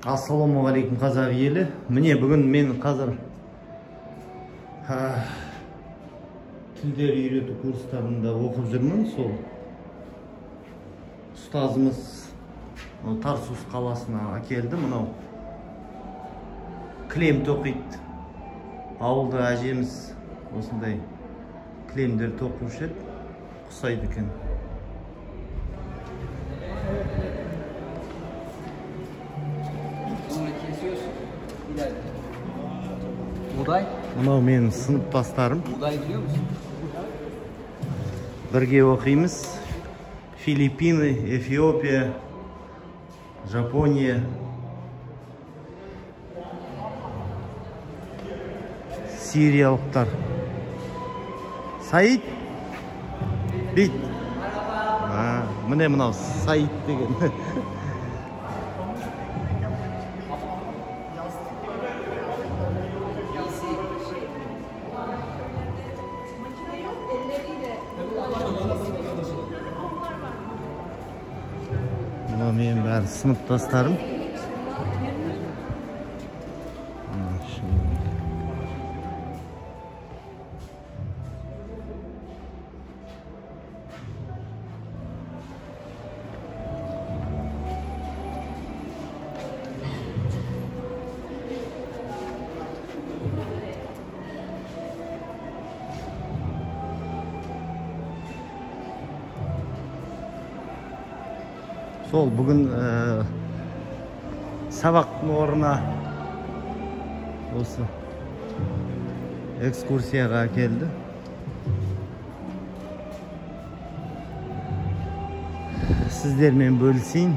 Ассалаумағалейкум қазақ елі. Міне бүгін мен қазір тілдер үйрету курстарында оқып жүрмін. Сол ұстазымыз Тарсус қаласына әкелді. Мынау кілем тоқиды. Ауылда әжеміз осындай кілемдер тоқушы еді. Ұқсайды екен. Buğday? Мынау менің сыныптастарым. Buğday biliyor musun? Бірге оқимыз. Филиппины, Эфиопия, Жапония. Сириялықтар. Саид? Бит. Міне мынау Саид деген. Мынау менің бәрі сыныптастарым. Сол бүгін сабақтың орнына осы экскурсияға келді. Сіздермен бөлісейін.